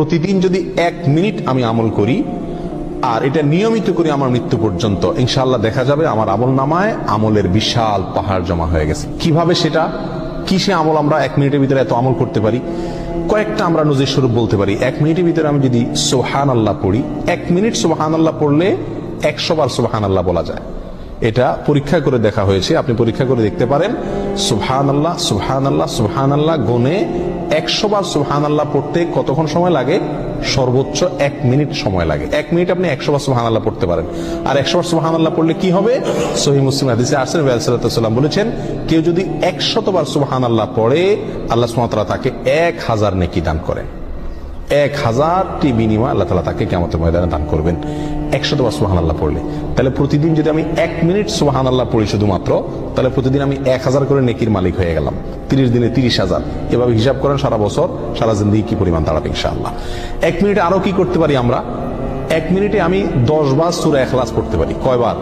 প্রতিদিন যদি 1 মিনিট আমি আমল করি আর এটা নিয়মিত করি আমার মৃত্যু পর্যন্ত, ইনশাআল্লাহ দেখা যাবে আমার আমল নামায় আমলের বিশাল পাহাড় জমা হয়ে গেছে। কিভাবে সেটা, কিসে আমল আমরা 1 মিনিটের ভিতরে এত আমল করতে পারি? কয়েকটা আমরা নজির স্বরূপ বলতে পারি। 1 মিনিটের ভিতরে আমি যদি সুবহানাল্লাহ পড়ি, 1 মিনিট সুবহানাল্লাহ পড়লে 100 বার সুবহানাল্লাহ বলা যায়। এটা পরীক্ষা করে দেখা হয়েছে, আপনি পরীক্ষা করে দেখতে পারেন। সুবহানাল্লাহ সুবহানাল্লাহ সুবহানাল্লাহ গুনে 100 বার সুবহানাল্লাহ পড়তে কতক্ষণ সময় লাগে? সর্বোচ্চ 1 মিনিট সময় লাগে। 1 মিনিট আপনি 100 বার সুবহানাল্লাহ পড়তে পারেন। আর 100 বার সুবহানাল্লাহ পড়লে কি হবে? সহিহ মুসলিম হাদিসে আসছে, নবী সাল্লাল্লাহু আলাইহি ওয়াসাল্লাম বলেছেন, কেউ যদি 100 বার সুবহানাল্লাহ পড়ে, আল্লাহ সুবহানাহু ওয়া তাআলা তাকে 1000 নেকি দান করেন। 1000টি বিনিময় আল্লাহ তাআলা তাকে কিয়ামতের ময়দানে দান করবেন 100 বার সুবহানাল্লাহ পড়লে। তাহলে প্রতিদিন যদি আমি 1 মিনিট সুবহানাল্লাহ পড়ি শুধুমাত্র, তাহলে প্রতিদিন আমি 1000 করে নেকির মালিক হয়ে গেলাম। 30 দিনে 30,000। এভাবে হিসাব করেন সারা বছর, সারা জিন্দেগি কি পরিমাণ দাঁড়াবে ইনশাআল্লাহ। 1 মিনিটে আরো কি করতে পারি আমরা? 1 মিনিটে আমি 10 বার সূরা ইখলাস পড়তে পারি। কয়বার?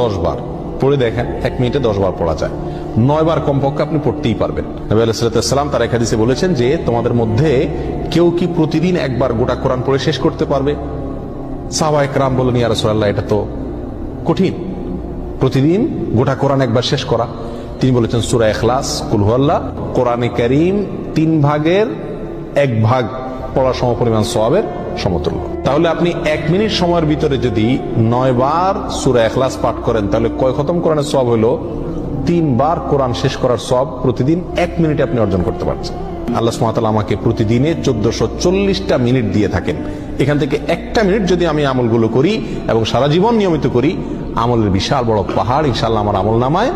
10 বার। পড়ে দেখেন 1 মিনিটে 10 বার পড়া যায়। 9 বার কমপক্ষে আপনি পড়তেই পারবেন। নবী আলাইহিস সালাম তার এক হাদিসে বলেছেন যে, তোমাদের মধ্যে কেউ কি প্রতিদিন একবার গোটা কোরআন পড়ে শেষ করতে পারবে? সাহাবায়ে কেরাম বললেন, ইয়া রাসূলুল্লাহ, এটা তো কঠিন, প্রতিদিন গোটা কোরআন একবার শেষ করা। তিনি বলেছেন, সূরা ইখলাস, কুল হুয়াল্লাহ, কোরআনে কারীম 3 ভাগের 1 ভাগ পড়া সমপরিমাণ সওয়াবের সমতুল্য। তাহলে আপনি 1 মিনিট সময়ের ভিতরে যদি 9 বার সূরা ইখলাস পাঠ করেন, তাহলে কয় খতম কোরআনের সওয়াব হলো? 3 বার কোরআন শেষ করার সওয়াব প্রতিদিন 1 মিনিটে আপনি অর্জন করতে পারছেন। আল্লাহ সুবহানাহু ওয়া তাআলা আমাকে প্রতিদিনে 1440টা মিনিট দিয়ে থাকেন। এখান থেকে 1টা মিনিট যদি আমি আমলগুলো করি এবং সারা জীবন নিয়মিত করি, আমলের বিশাল বড় পাহাড় ইনশাআল্লাহ আমার আমল নামায়